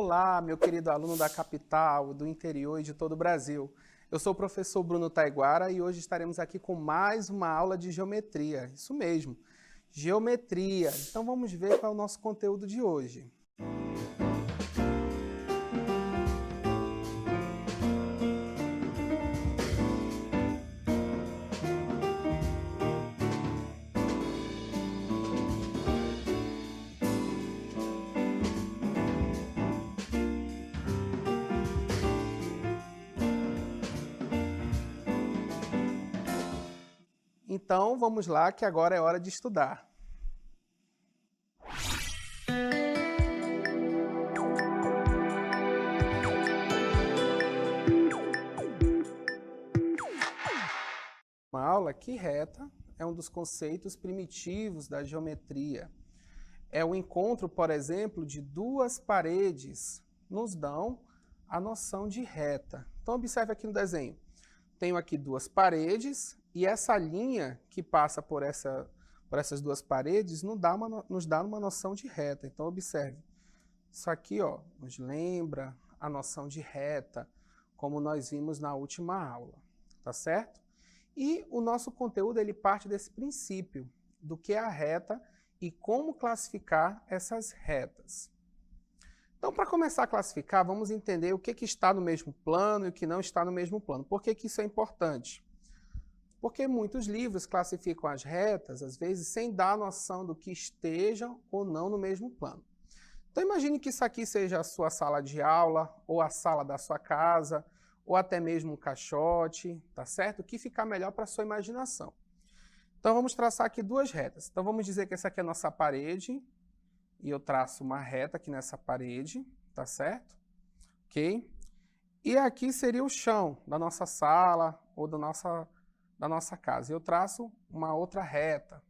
Olá, meu querido aluno da capital, do interior e de todo o Brasil. Eu sou o professor Bruno Taiguara e hoje estaremos aqui com mais uma aula de geometria. Isso mesmo, geometria. Então vamos ver qual é o nosso conteúdo de hoje. Então, vamos lá, que agora é hora de estudar. Uma aula que reta é um dos conceitos primitivos da geometria. É o encontro, por exemplo, de duas paredes, nos dão a noção de reta. Então, observe aqui no desenho. Tenho aqui duas paredes e essa linha que passa por essas duas paredes nos dá uma noção de reta. Então, observe. Isso aqui nos lembra a noção de reta, como nós vimos na última aula. Tá certo? E o nosso conteúdo ele parte desse princípio, do que é a reta e como classificar essas retas. Então, para começar a classificar, vamos entender o que está no mesmo plano e o que não está no mesmo plano. Por que isso é importante? Porque muitos livros classificam as retas, às vezes, sem dar a noção do que estejam ou não no mesmo plano. Então, imagine que isso aqui seja a sua sala de aula, ou a sala da sua casa, ou até mesmo um caixote, tá certo? O que ficar melhor para a sua imaginação. Então, vamos traçar aqui duas retas. Então, vamos dizer que essa aqui é a nossa parede, e eu traço uma reta aqui nessa parede, tá certo? Ok? E aqui seria o chão da nossa sala ou da nossa casa. Eu traço uma outra reta.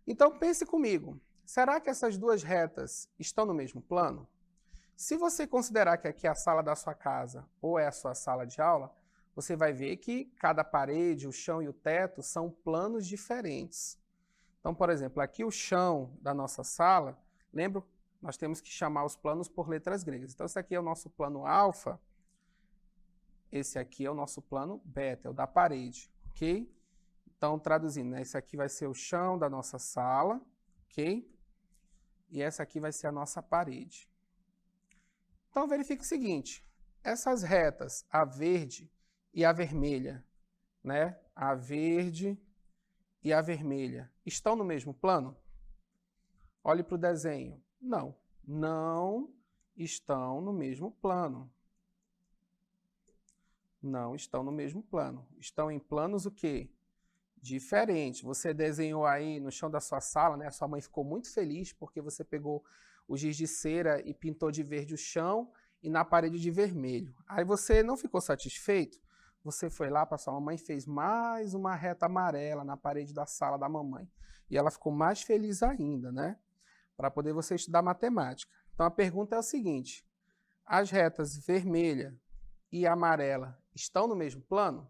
Então, pense comigo. Será que essas duas retas estão no mesmo plano? Se você considerar que aqui é a sala da sua casa ou é a sua sala de aula, você vai ver que cada parede, o chão e o teto são planos diferentes. Então, por exemplo, aqui o chão da nossa sala, lembra, nós temos que chamar os planos por letras gregas. Então, esse aqui é o nosso plano alfa, esse aqui é o nosso plano beta, é o da parede, ok? Então, traduzindo, né? Esse aqui vai ser o chão da nossa sala, ok? E essa aqui vai ser a nossa parede. Então, verifique o seguinte, essas retas, a verde e a vermelha, né? A verde e a vermelha, estão no mesmo plano? Olhe para o desenho. Não, não estão no mesmo plano. Não estão no mesmo plano. Estão em planos o quê? Diferentes. Você desenhou aí no chão da sua sala, né? A sua mãe ficou muito feliz porque você pegou o giz de cera e pintou de verde o chão e na parede de vermelho. Aí você não ficou satisfeito? Você foi lá para sua mamãe e fez mais uma reta amarela na parede da sala da mamãe. E ela ficou mais feliz ainda, né? Para poder você estudar matemática. Então a pergunta é o seguinte, as retas vermelha e amarela estão no mesmo plano?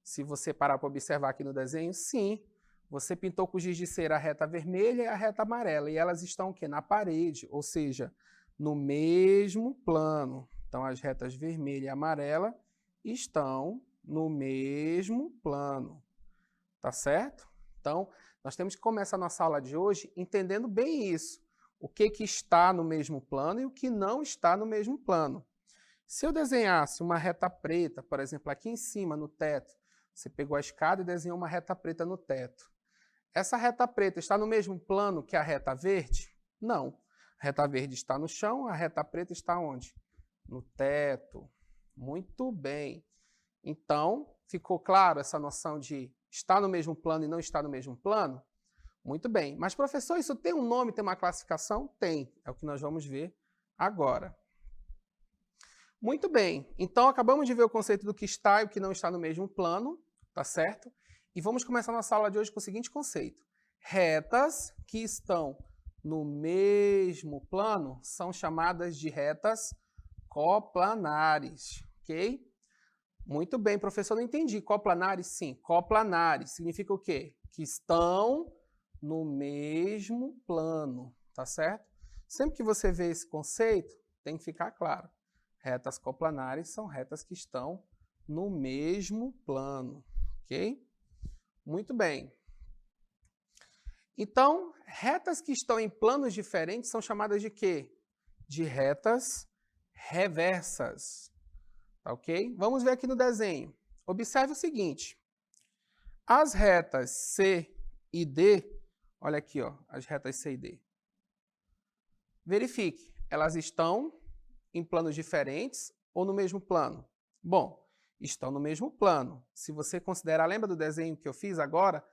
Se você parar para observar aqui no desenho, sim. Você pintou com giz de cera a reta vermelha e a reta amarela. E elas estão o quê? Na parede, ou seja, no mesmo plano. Então as retas vermelha e amarela estão no mesmo plano, tá certo? Então, nós temos que começar a nossa aula de hoje entendendo bem isso, o que está no mesmo plano e o que não está no mesmo plano. Se eu desenhasse uma reta preta, por exemplo, aqui em cima no teto, você pegou a escada e desenhou uma reta preta no teto. Essa reta preta está no mesmo plano que a reta verde? Não. A reta verde está no chão, a reta preta está onde? No teto. Muito bem. Então, ficou claro essa noção de estar no mesmo plano e não estar no mesmo plano? Muito bem. Mas, professor, isso tem um nome, tem uma classificação? Tem. É o que nós vamos ver agora. Muito bem. Então, acabamos de ver o conceito do que está e o que não está no mesmo plano, tá certo? E vamos começar nossa aula de hoje com o seguinte conceito. Retas que estão no mesmo plano são chamadas de retas coplanares, ok? Muito bem, professor, não entendi. Coplanares? Sim, coplanares. Significa o quê? Que estão no mesmo plano, tá certo? Sempre que você vê esse conceito, tem que ficar claro. Retas coplanares são retas que estão no mesmo plano, ok? Muito bem. Então, retas que estão em planos diferentes são chamadas de quê? De retas reversas, tá ok? Vamos ver aqui no desenho. Observe o seguinte. As retas C e D, olha aqui, ó, as retas C e D. Verifique, elas estão em planos diferentes ou no mesmo plano? Bom, estão no mesmo plano. Se você considerar, lembra do desenho que eu fiz agora,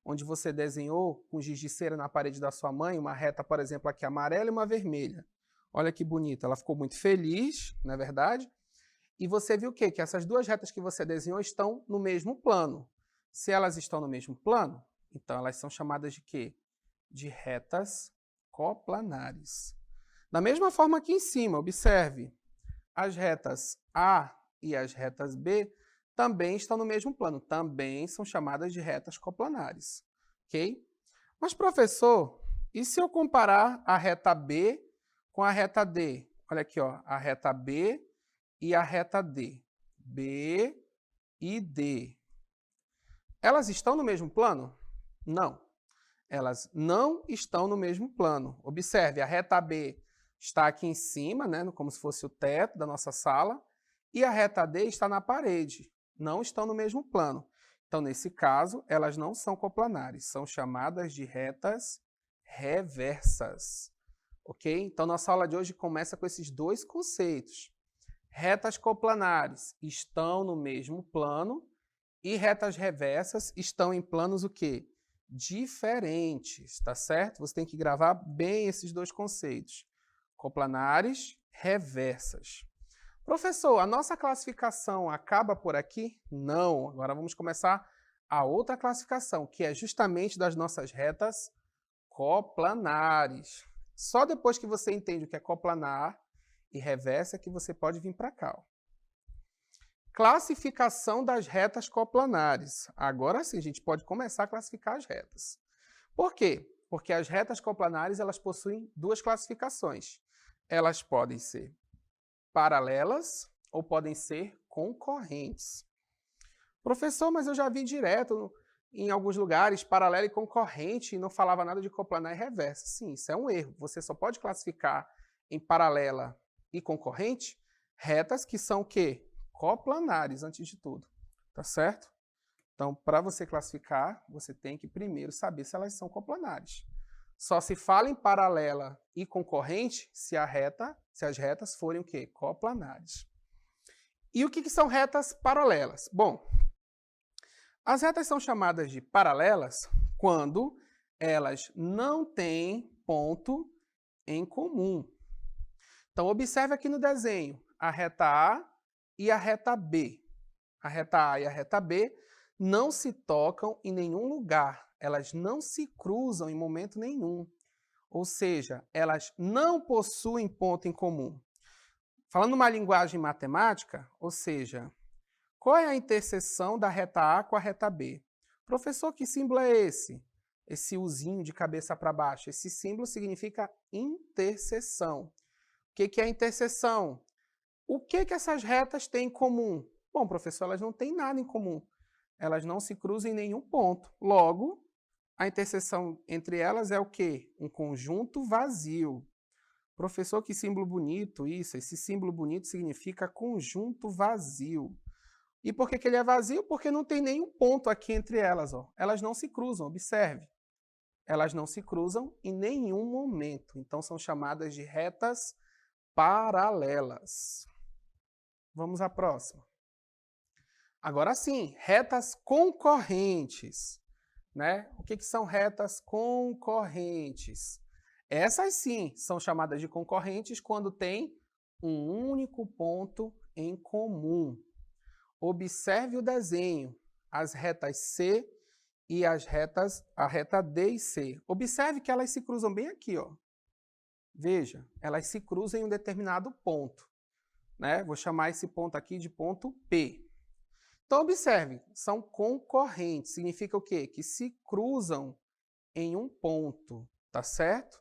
onde você desenhou com giz de cera na parede da sua mãe, uma reta, por exemplo, aqui amarela e uma vermelha. Olha que bonita, ela ficou muito feliz, não é verdade? E você viu o quê? Que essas duas retas que você desenhou estão no mesmo plano. Se elas estão no mesmo plano, então elas são chamadas de quê? De retas coplanares. Da mesma forma aqui em cima, observe, as retas A e as retas B também estão no mesmo plano, também são chamadas de retas coplanares, ok? Mas, professor, e se eu comparar a reta B com a reta D? Olha aqui, ó, a reta B e a reta D. B e D. Elas estão no mesmo plano? Não. Elas não estão no mesmo plano. Observe, a reta B está aqui em cima, né, como se fosse o teto da nossa sala, e a reta D está na parede. Não estão no mesmo plano. Então, nesse caso, elas não são coplanares, são chamadas de retas reversas. Ok? Então, nossa aula de hoje começa com esses dois conceitos. Retas coplanares estão no mesmo plano e retas reversas estão em planos o quê? Diferentes, tá certo? Você tem que gravar bem esses dois conceitos. Coplanares, reversas. Professor, a nossa classificação acaba por aqui? Não. Agora vamos começar a outra classificação, que é justamente das nossas retas coplanares. Só depois que você entende o que é coplanar e reversa que você pode vir para cá. Ó. Classificação das retas coplanares. Agora sim, a gente pode começar a classificar as retas. Por quê? Porque as retas coplanares elas possuem duas classificações. Elas podem ser paralelas ou podem ser concorrentes. Professor, mas eu já vi direto em alguns lugares paralela e concorrente e não falava nada de coplanar e reversa. Sim, isso é um erro. Você só pode classificar em paralela e concorrente retas que são o quê? Coplanares, antes de tudo. Tá certo? Então, para você classificar, você tem que primeiro saber se elas são coplanares. Só se fala em paralela e concorrente se as retas forem o quê? Coplanares. E o que são retas paralelas? Bom, as retas são chamadas de paralelas quando elas não têm ponto em comum. Então, observe aqui no desenho a reta A e a reta B. A reta A e a reta B não se tocam em nenhum lugar. Elas não se cruzam em momento nenhum. Ou seja, elas não possuem ponto em comum. Falando uma linguagem matemática, ou seja, qual é a interseção da reta A com a reta B? Professor, que símbolo é esse? Esse Uzinho de cabeça para baixo. Esse símbolo significa interseção. O que é interseção? O que essas retas têm em comum? Bom, professor, elas não têm nada em comum. Elas não se cruzam em nenhum ponto. Logo, a interseção entre elas é o quê? Um conjunto vazio. Professor, que símbolo bonito isso. Esse símbolo bonito significa conjunto vazio. E por que ele é vazio? Porque não tem nenhum ponto aqui entre elas. Ó. Elas não se cruzam, observe. Elas não se cruzam em nenhum momento. Então, são chamadas de retas paralelas. Vamos à próxima. Agora sim, retas concorrentes. Né? O que são retas concorrentes? Essas sim são chamadas de concorrentes quando tem um único ponto em comum. Observe o desenho, as retas C e a reta D e C. Observe que elas se cruzam bem aqui, ó. Veja, elas se cruzam em um determinado ponto. Né? Vou chamar esse ponto aqui de ponto P. Então, observe, são concorrentes. Significa o quê? Que se cruzam em um ponto, tá certo?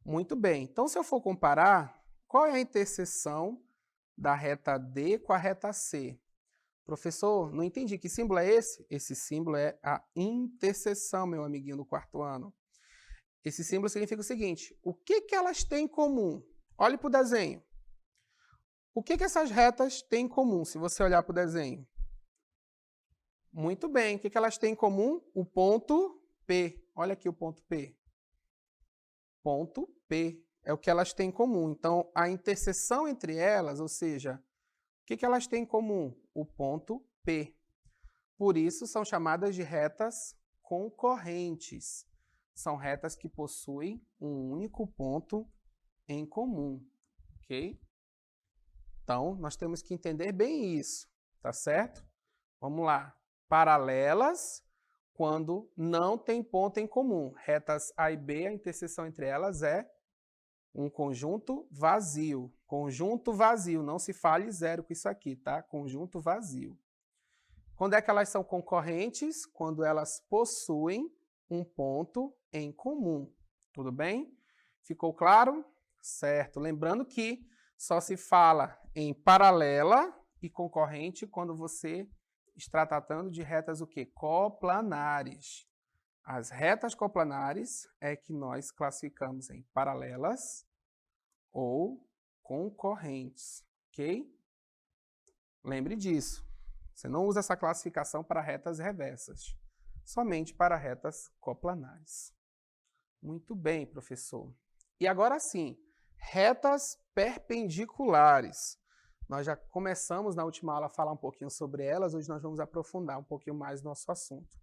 Muito bem. Então, se eu for comparar, Qual é a interseção da reta D com a reta C? Professor, não entendi. Que símbolo é esse? Esse símbolo é a interseção, meu amiguinho do quarto ano. Esse símbolo significa o seguinte: o que elas têm em comum? Olhe para o desenho. O que essas retas têm em comum, se você olhar para o desenho? Muito bem. O que elas têm em comum? O ponto P. Olha aqui o ponto P. Ponto P é o que elas têm em comum. Então, a interseção entre elas, ou seja, o que elas têm em comum? O ponto P. Por isso, são chamadas de retas concorrentes. São retas que possuem um único ponto em comum, ok? Então, nós temos que entender bem isso, tá certo? Vamos lá. Paralelas, quando não tem ponto em comum. Retas A e B, a interseção entre elas é um conjunto vazio. Conjunto vazio, não se fale zero com isso aqui, tá? Conjunto vazio. Quando é que elas são concorrentes? Quando elas possuem um ponto em comum. Tudo bem? Ficou claro? Certo. Lembrando que só se fala em paralela e concorrente quando você está tratando de retas o quê? Coplanares. As retas coplanares é que nós classificamos em paralelas ou concorrentes, ok? Lembre disso. Você não usa essa classificação para retas reversas, somente para retas coplanares. Muito bem, professor. E agora sim, retas perpendiculares. Nós já começamos na última aula a falar um pouquinho sobre elas, hoje nós vamos aprofundar um pouquinho mais nosso assunto.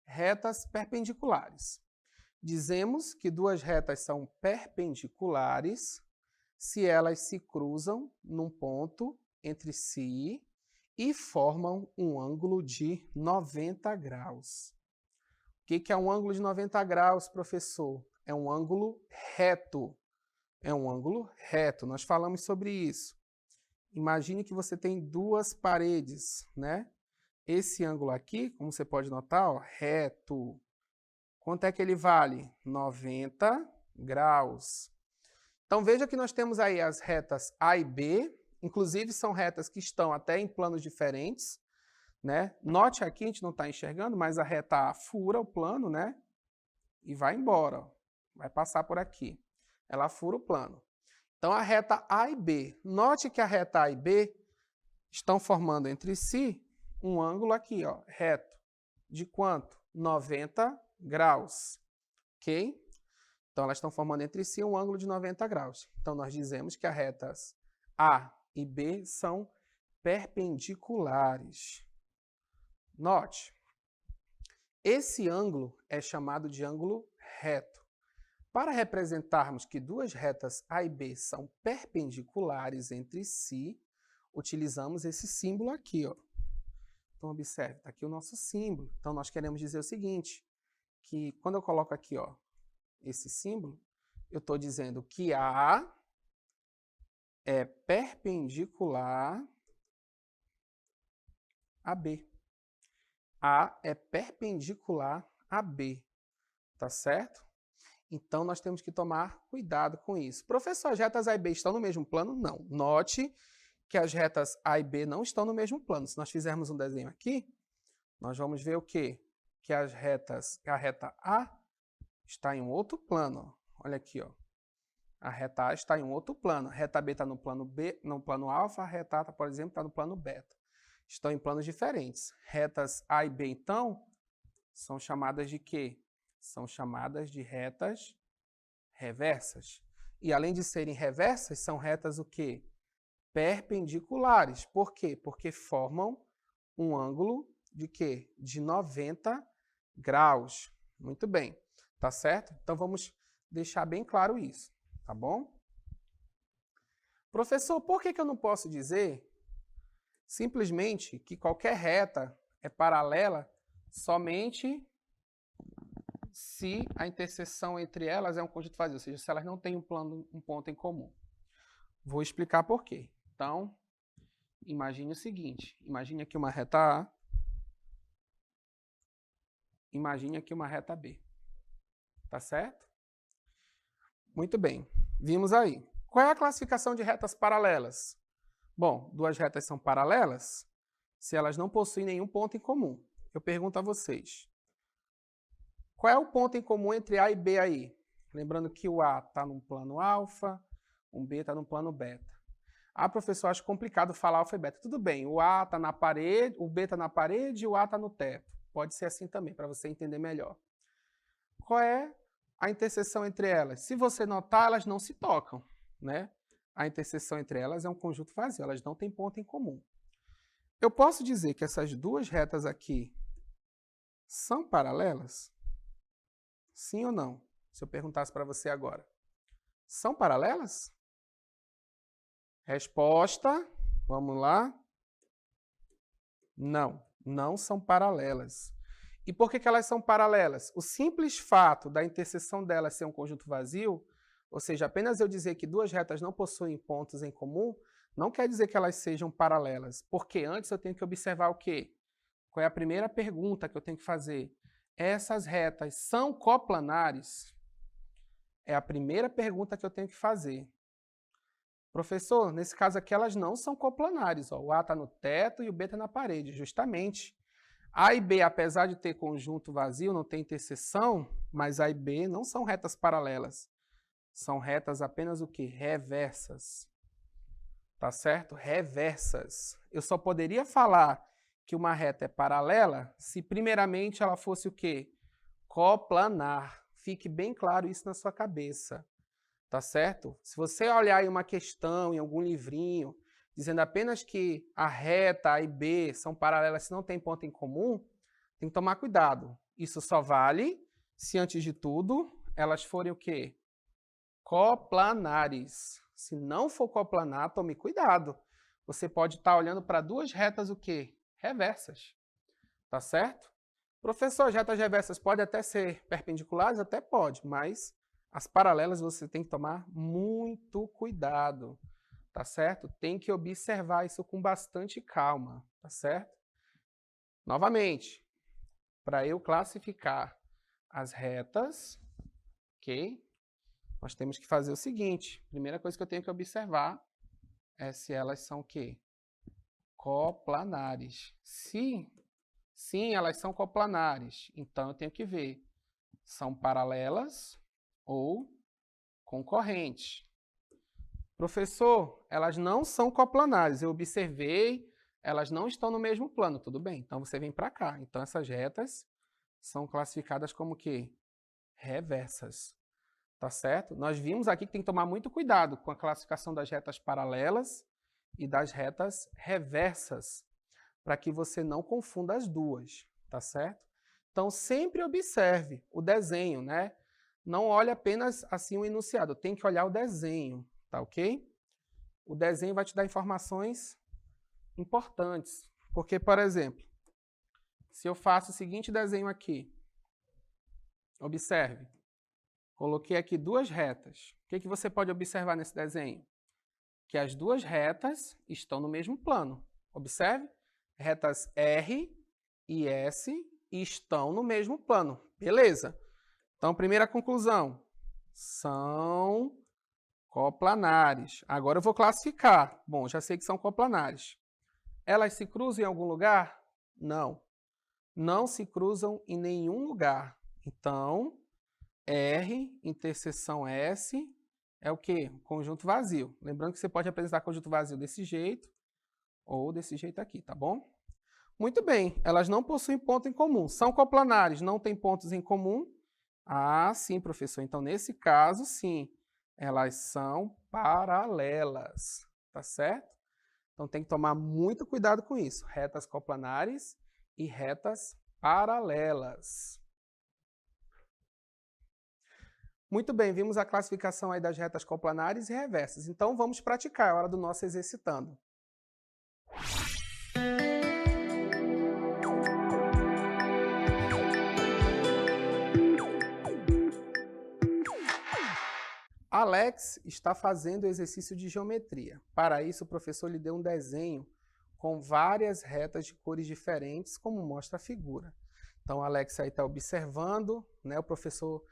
Retas perpendiculares. Dizemos que duas retas são perpendiculares se elas se cruzam num ponto entre si e formam um ângulo de 90 graus. O que é um ângulo de 90 graus, professor? É um ângulo reto. É um ângulo reto. Nós falamos sobre isso. Imagine que você tem duas paredes, né? Esse ângulo aqui, como você pode notar, ó, reto. Quanto é que ele vale? 90 graus. Então veja que nós temos aí as retas A e B, inclusive são retas que estão até em planos diferentes, né? Note aqui, a gente não está enxergando, mas a reta A fura o plano, né? E vai embora, ó. Vai passar por aqui. Ela fura o plano. Então a reta A e B. Note que a reta A e B estão formando entre si um ângulo aqui, ó, reto. De quanto? 90 graus. Ok? Então elas estão formando entre si um ângulo de 90 graus. Então nós dizemos que as retas A e B são perpendiculares. Note, esse ângulo é chamado de ângulo reto. Para representarmos que duas retas A e B são perpendiculares entre si, utilizamos esse símbolo aqui, ó. Então observe, está aqui o nosso símbolo. Então nós queremos dizer o seguinte, que quando eu coloco aqui, ó, esse símbolo, eu estou dizendo que A é perpendicular a B. A é perpendicular a B, tá certo? Então, nós temos que tomar cuidado com isso. Professor, as retas A e B estão no mesmo plano? Não. Note que as retas A e B não estão no mesmo plano. Se nós fizermos um desenho aqui, nós vamos ver o quê? Que a reta A está em um outro plano. Olha aqui, ó. A reta A está em um outro plano. A reta B está no plano B, no plano alfa, a reta A, por exemplo, está no plano beta. Estão em planos diferentes. Retas A e B, então, são chamadas de quê? São chamadas de retas reversas. E além de serem reversas, são retas o quê? Perpendiculares. Por quê? Porque formam um ângulo de quê? De 90 graus. Muito bem. Tá certo? Então vamos deixar bem claro isso. Tá bom? Professor, por que eu não posso dizer simplesmente que qualquer reta é paralela somente se a interseção entre elas é um conjunto vazio, ou seja, se elas não têm um ponto em comum? Vou explicar por quê. Então, imagine o seguinte, imagine aqui uma reta A, imagine aqui uma reta B. Tá certo? Muito bem. Vimos aí. Qual é a classificação de retas paralelas? Bom, duas retas são paralelas se elas não possuem nenhum ponto em comum. Eu pergunto a vocês, qual é o ponto em comum entre A e B aí? Lembrando que o A está no plano alfa, o B está no plano beta. Ah, professor, acho complicado falar alfa e beta. Tudo bem, o A está na parede, o B está na parede e o A está no teto. Pode ser assim também, para você entender melhor. Qual é a interseção entre elas? Se você notar, elas não se tocam, né? A interseção entre elas é um conjunto vazio, elas não têm ponto em comum. Eu posso dizer que essas duas retas aqui são paralelas? Sim ou não? Se eu perguntasse para você agora. São paralelas? Resposta, vamos lá. Não, não são paralelas. E por que elas são paralelas? O simples fato da interseção delas ser um conjunto vazio, ou seja, apenas eu dizer que duas retas não possuem pontos em comum, não quer dizer que elas sejam paralelas. Porque antes eu tenho que observar o quê? Qual é a primeira pergunta que eu tenho que fazer? Essas retas são coplanares? É a primeira pergunta que eu tenho que fazer. Professor, nesse caso aqui elas não são coplanares. Ó. O A está no teto e o B está na parede, justamente. A e B, apesar de ter conjunto vazio, não tem interseção, mas A e B não são retas paralelas. São retas apenas o quê? Reversas. Tá certo? Reversas. Eu só poderia falar que uma reta é paralela se primeiramente ela fosse o quê? Coplanar. Fique bem claro isso na sua cabeça. Tá certo? Se você olhar em uma questão, em algum livrinho, dizendo apenas que a reta A e B são paralelas se não tem ponto em comum, tem que tomar cuidado. Isso só vale se, antes de tudo, elas forem o quê? Coplanares. Se não for coplanar, tome cuidado. Você pode estar olhando para duas retas o quê? Reversas. Tá certo? Professor, as retas reversas podem até ser perpendiculares? Até pode, mas as paralelas você tem que tomar muito cuidado. Tá certo? Tem que observar isso com bastante calma, tá certo? Novamente, para eu classificar as retas, ok? Nós temos que fazer o seguinte, primeira coisa que eu tenho que observar é se elas são o quê? Coplanares. Sim, elas são coplanares, então eu tenho que ver, são paralelas ou concorrentes. Professor, elas não são coplanares. Eu observei, elas não estão no mesmo plano. Tudo bem, então você vem para cá. Então essas retas são classificadas como quê? Reversas. Tá certo? Nós vimos aqui que tem que tomar muito cuidado com a classificação das retas paralelas e das retas reversas, para que você não confunda as duas. Tá certo? Então sempre observe o desenho, né? Não olhe apenas assim o enunciado, tem que olhar o desenho. Tá ok? O desenho vai te dar informações importantes. Porque, por exemplo, se eu faço o seguinte desenho aqui, observe, coloquei aqui duas retas. O que você pode observar nesse desenho? Que as duas retas estão no mesmo plano. Observe, retas R e S estão no mesmo plano. Beleza. Então, primeira conclusão, são coplanares. Agora eu vou classificar. Bom, já sei que são coplanares. Elas se cruzam em algum lugar? Não. Não se cruzam em nenhum lugar. Então, R interseção S é o quê? Conjunto vazio. Lembrando que você pode apresentar conjunto vazio desse jeito ou desse jeito aqui, tá bom? Muito bem, elas não possuem ponto em comum. São coplanares, não têm pontos em comum? Ah, sim, professor. Então, nesse caso, sim. Elas são paralelas, tá certo? Então tem que tomar muito cuidado com isso. Retas coplanares e retas paralelas. Muito bem, vimos a classificação aí das retas coplanares e reversas. Então vamos praticar, é hora do nosso exercitando. Alex está fazendo o exercício de geometria. Para isso, o professor lhe deu um desenho com várias retas de cores diferentes, como mostra a figura. Então, Alex aí está observando, né? O professor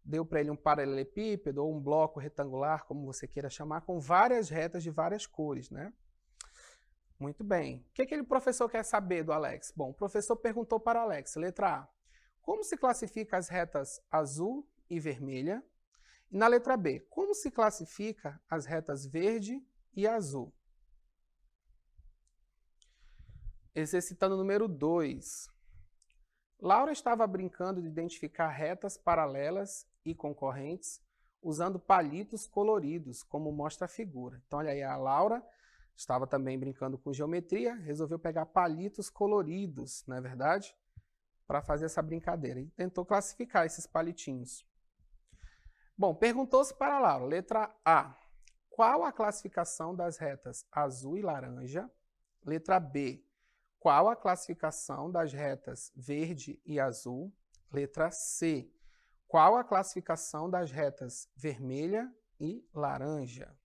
deu para ele um paralelepípedo ou um bloco retangular, como você queira chamar, com várias retas de várias cores, né? Muito bem. O que aquele professor quer saber do Alex? Bom, o professor perguntou para o Alex, letra A, como se classifica as retas azul e vermelha? E na letra B, como se classifica as retas verde e azul? Exercitando número 2. Laura estava brincando de identificar retas paralelas e concorrentes usando palitos coloridos, como mostra a figura. Então, olha aí, a Laura estava também brincando com geometria, resolveu pegar palitos coloridos, não é verdade? Para fazer essa brincadeira. E tentou classificar esses palitinhos. Bom, perguntou-se para a Laura, letra A, qual a classificação das retas azul e laranja? Letra B, qual a classificação das retas verde e azul? Letra C, qual a classificação das retas vermelha e laranja?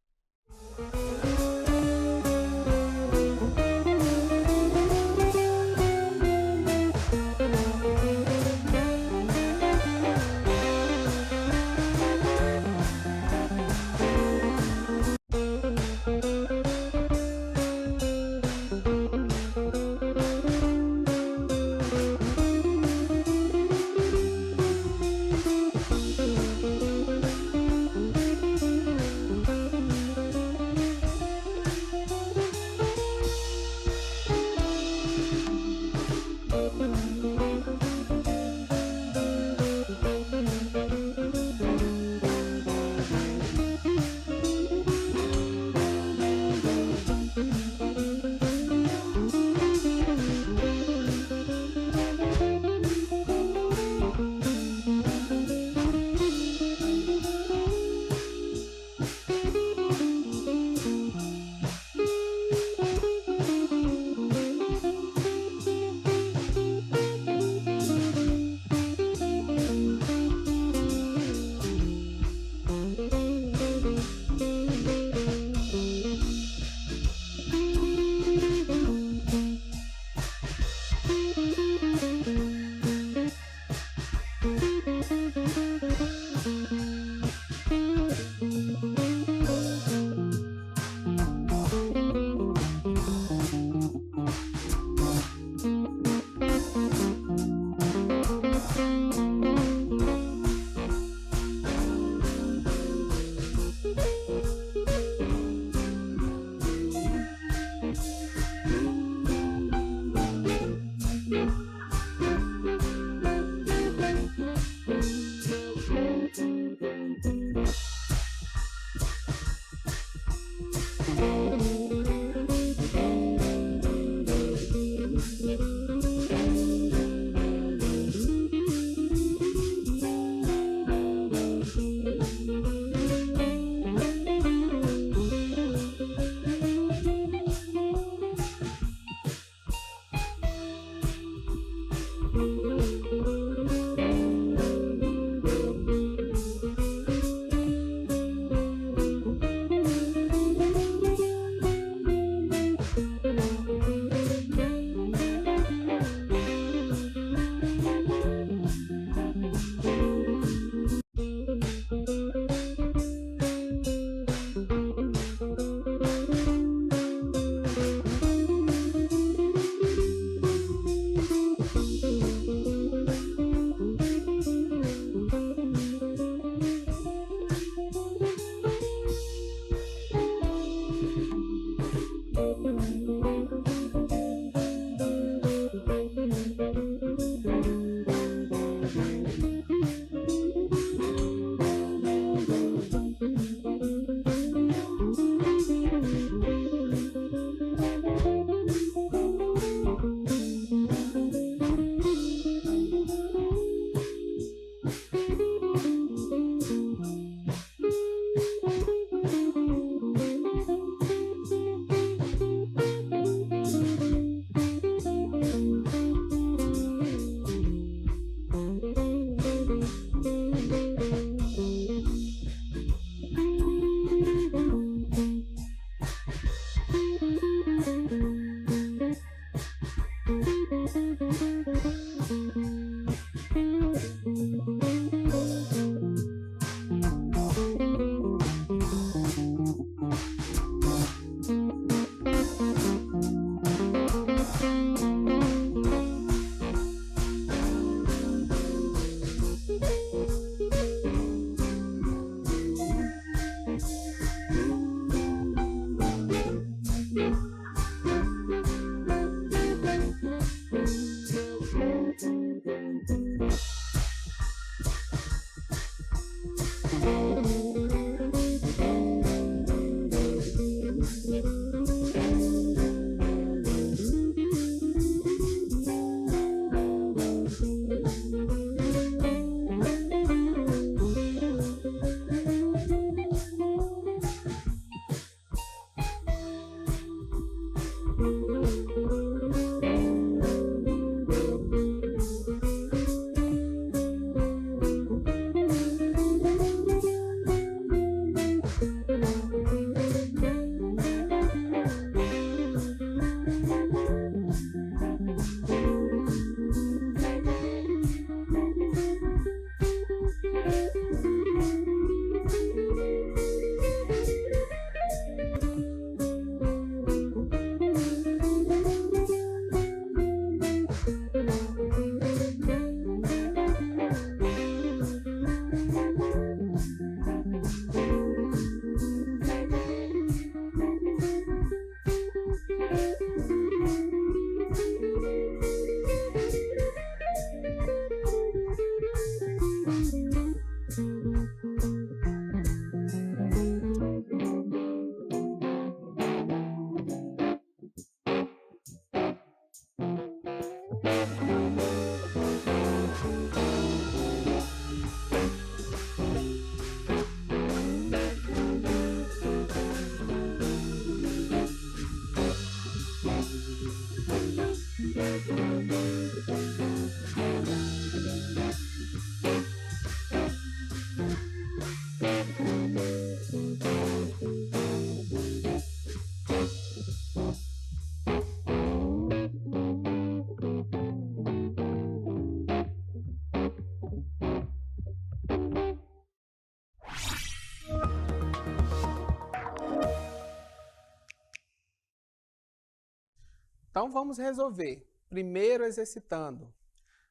Então vamos resolver. Primeiro exercitando.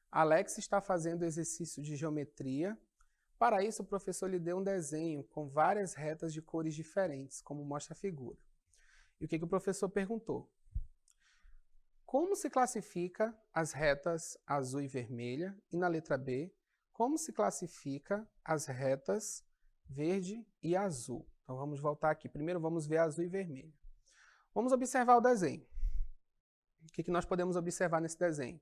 Alex está fazendo exercício de geometria. Para isso, o professor lhe deu um desenho com várias retas de cores diferentes, como mostra a figura. E o que o professor perguntou? Como se classifica as retas azul e vermelha? E na letra B, como se classifica as retas verde e azul? Então vamos voltar aqui. Primeiro vamos ver azul e vermelho. Vamos observar o desenho. O que nós podemos observar nesse desenho?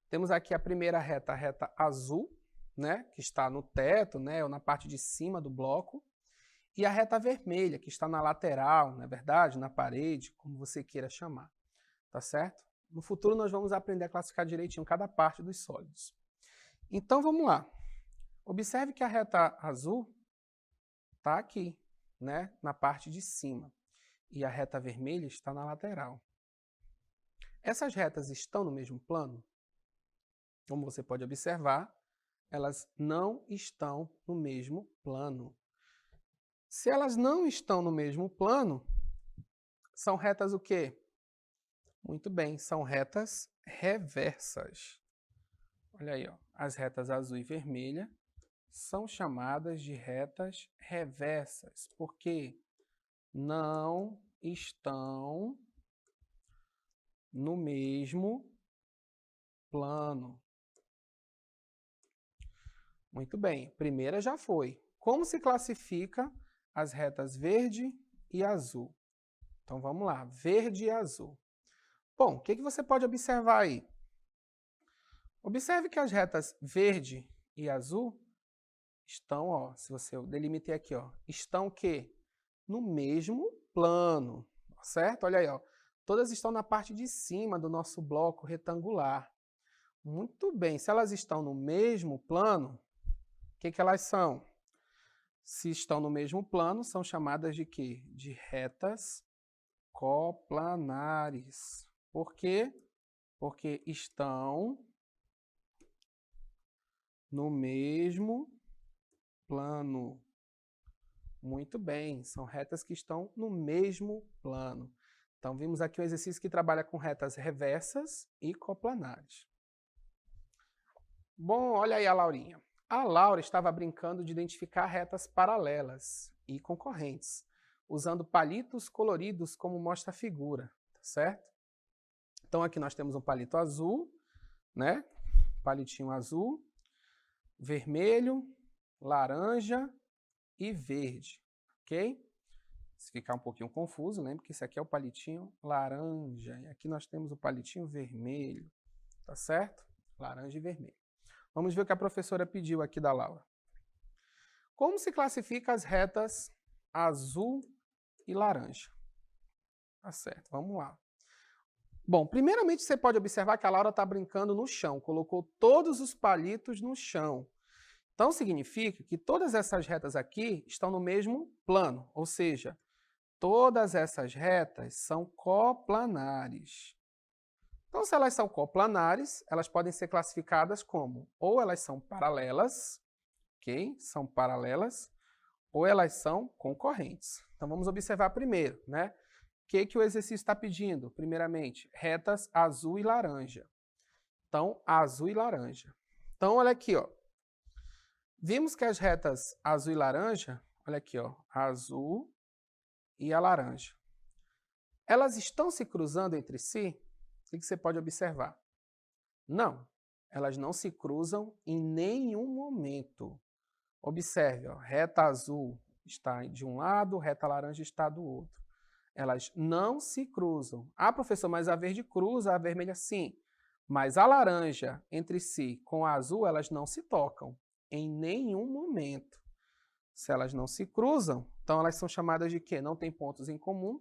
Temos aqui a primeira reta, a reta azul, né, que está no teto, né, ou na parte de cima do bloco, e a reta vermelha, que está na lateral, não é verdade? Na parede, como você queira chamar. Tá certo? No futuro nós vamos aprender a classificar direitinho cada parte dos sólidos. Então vamos lá. Observe que a reta azul está aqui, né, na parte de cima, e a reta vermelha está na lateral. Essas retas estão no mesmo plano? Como você pode observar, elas não estão no mesmo plano. Se elas não estão no mesmo plano, são retas o quê? Muito bem, são retas reversas. Olha aí, ó, as retas azul e vermelha são chamadas de retas reversas, porque não estão no mesmo plano. Muito bem, primeira já foi. Como se classifica as retas verde e azul? Então vamos lá, verde e azul. Bom, o que você pode observar aí? Observe que as retas verde e azul estão, ó, se você delimitei aqui, ó, estão o quê? No mesmo plano, certo? Olha aí, ó. Todas estão na parte de cima do nosso bloco retangular. Muito bem, se elas estão no mesmo plano, o que elas são? Se estão no mesmo plano, são chamadas de quê? De retas coplanares. Por quê? Porque estão no mesmo plano. Muito bem, são retas que estão no mesmo plano. Então, vimos aqui um exercício que trabalha com retas reversas e coplanares. Bom, olha aí a Laurinha. A Laura estava brincando de identificar retas paralelas e concorrentes, usando palitos coloridos como mostra a figura, tá certo? Então, aqui nós temos um palito azul, né? Palitinho azul, vermelho, laranja e verde, ok? Se ficar um pouquinho confuso, lembre que esse aqui é o palitinho laranja. E aqui nós temos o palitinho vermelho. Tá certo? Laranja e vermelho. Vamos ver o que a professora pediu aqui da Laura. Como se classifica as retas azul e laranja? Tá certo, vamos lá. Bom, primeiramente você pode observar que a Laura está brincando no chão. Colocou todos os palitos no chão. Então significa que todas essas retas aqui estão no mesmo plano, ou seja, todas essas retas são coplanares. Então, se elas são coplanares, elas podem ser classificadas como ou elas são paralelas, ok? São paralelas, ou elas são concorrentes. Então, vamos observar primeiro, né? O que o exercício está pedindo? Primeiramente, retas azul e laranja. Então, azul e laranja. Então, olha aqui, ó. Vimos que as retas azul e laranja, olha aqui, ó, azul e a laranja. Elas estão se cruzando entre si? O que você pode observar? Não, elas não se cruzam em nenhum momento. Observe, ó, reta azul está de um lado, reta laranja está do outro. Elas não se cruzam. Ah, professor, mas a verde cruza, a vermelha sim. Mas a laranja entre si com a azul, elas não se tocam em nenhum momento. Se elas não se cruzam, então elas são chamadas de quê? Não tem pontos em comum,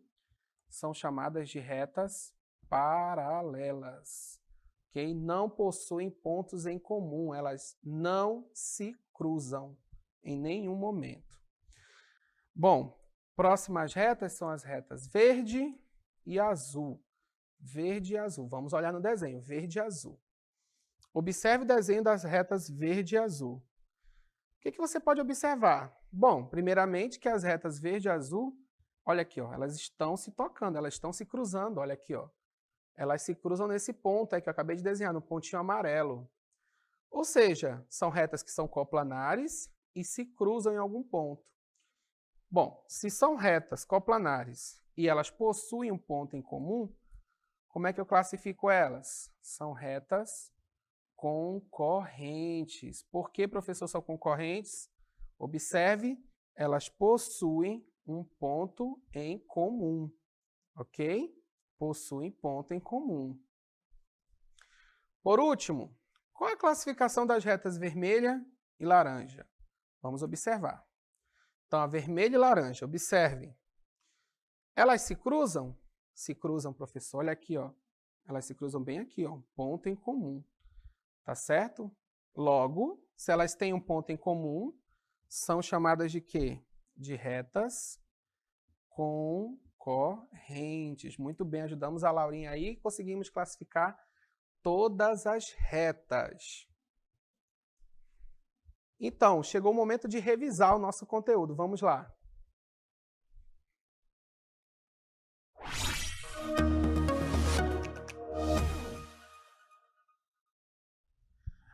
são chamadas de retas paralelas. Okay? Não possuem pontos em comum, elas não se cruzam em nenhum momento. Bom, próximas retas são as retas verde e azul. Verde e azul. Vamos olhar no desenho, verde e azul. Observe o desenho das retas verde e azul. O que você pode observar? Bom, primeiramente que as retas verde e azul, olha aqui, ó, elas estão se tocando, elas estão se cruzando, olha aqui, ó. Elas se cruzam nesse ponto aí que eu acabei de desenhar, no pontinho amarelo. Ou seja, são retas que são coplanares e se cruzam em algum ponto. Bom, se são retas coplanares e elas possuem um ponto em comum, como é que eu classifico elas? São retas concorrentes. Por que, professor, são concorrentes? Observe, elas possuem um ponto em comum, ok? Possuem ponto em comum. Por último, qual é a classificação das retas vermelha e laranja? Vamos observar. Então, a vermelha e laranja, observem. Elas se cruzam? Se cruzam, professor. Olha aqui, ó. Elas se cruzam bem aqui, ó. Ponto em comum. Tá certo? Logo, se elas têm um ponto em comum, são chamadas de quê? De retas concorrentes. Muito bem, ajudamos a Laurinha aí e conseguimos classificar todas as retas. Então, chegou o momento de revisar o nosso conteúdo. Vamos lá.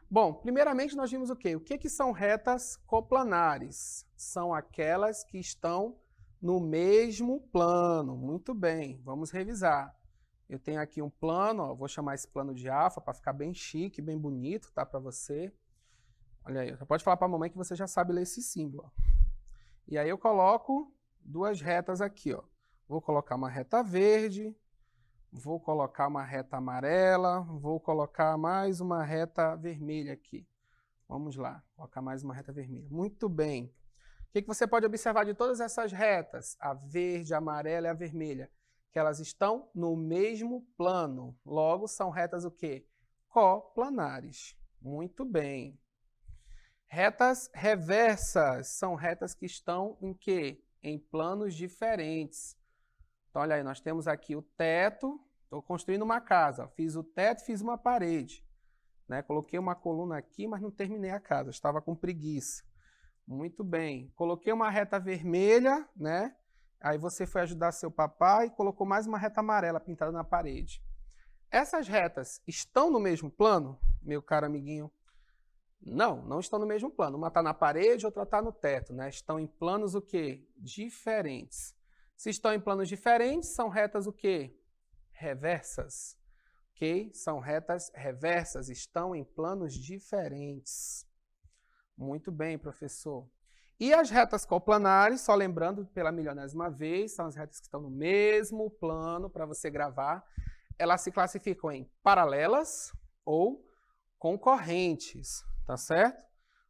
Bom, primeiramente nós vimos o quê? O que são retas coplanares? São aquelas que estão no mesmo plano. Muito bem, vamos revisar. Eu tenho aqui um plano, ó, vou chamar esse plano de alfa para ficar bem chique, bem bonito, tá, para você. Olha aí, você pode falar para a mamãe que você já sabe ler esse símbolo. Ó. E aí eu coloco duas retas aqui, ó. Vou colocar uma reta verde, vou colocar uma reta amarela, vou colocar mais uma reta vermelha aqui. Vamos lá, colocar mais uma reta vermelha. Muito bem. O que você pode observar de todas essas retas? A verde, a amarela e a vermelha. Que elas estão no mesmo plano. Logo, são retas o quê? Coplanares. Muito bem. Retas reversas são retas que estão em quê? Em planos diferentes. Então, olha aí, nós temos aqui o teto. Estou construindo uma casa. Fiz o teto, fiz uma parede. Né? Coloquei uma coluna aqui, mas não terminei a casa. Estava com preguiça. Muito bem. Coloquei uma reta vermelha, né? Aí você foi ajudar seu papai e colocou mais uma reta amarela pintada na parede. Essas retas estão no mesmo plano, meu caro amiguinho? Não, não estão no mesmo plano. Uma está na parede, outra está no teto, né? Estão em planos o quê? Diferentes. Se estão em planos diferentes, são retas o quê? Reversas. Ok? São retas reversas, estão em planos diferentes. Muito bem, professor. E as retas coplanares, só lembrando pela milionésima vez, são as retas que estão no mesmo plano para você gravar. Elas se classificam em paralelas ou concorrentes, tá certo?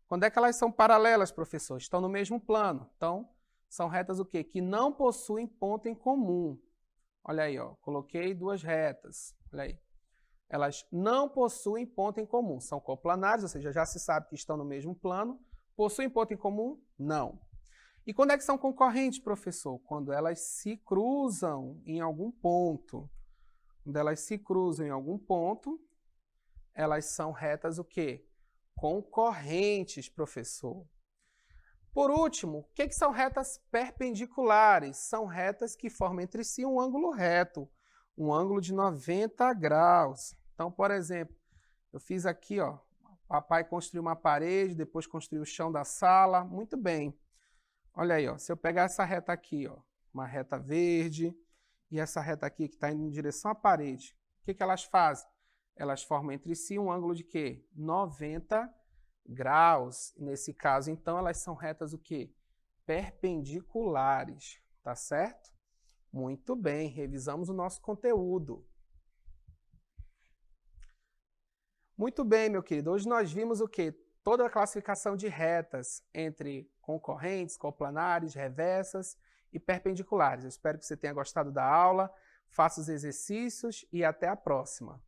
Quando é que elas são paralelas, professor? Estão no mesmo plano. Então, são retas o quê? Que não possuem ponto em comum. Olha aí, ó, coloquei duas retas. Olha aí. Elas não possuem ponto em comum. São coplanares, ou seja, já se sabe que estão no mesmo plano. Possuem ponto em comum? Não. E quando é que são concorrentes, professor? Quando elas se cruzam em algum ponto. Quando elas se cruzam em algum ponto, elas são retas o quê? Concorrentes, professor. Por último, o que são retas perpendiculares? São retas que formam entre si um ângulo reto, um ângulo de 90 graus. Então, por exemplo, eu fiz aqui, ó, papai construiu uma parede, depois construiu o chão da sala, muito bem. Olha aí, ó, se eu pegar essa reta aqui, ó, uma reta verde, e essa reta aqui que está indo em direção à parede, o que elas fazem? Elas formam entre si um ângulo de quê? 90 graus. Nesse caso, então, elas são retas o quê? Perpendiculares, tá certo? Muito bem, revisamos o nosso conteúdo. Muito bem, meu querido. Hoje nós vimos o quê? Toda a classificação de retas entre concorrentes, coplanares, reversas e perpendiculares. Eu espero que você tenha gostado da aula, faça os exercícios e até a próxima.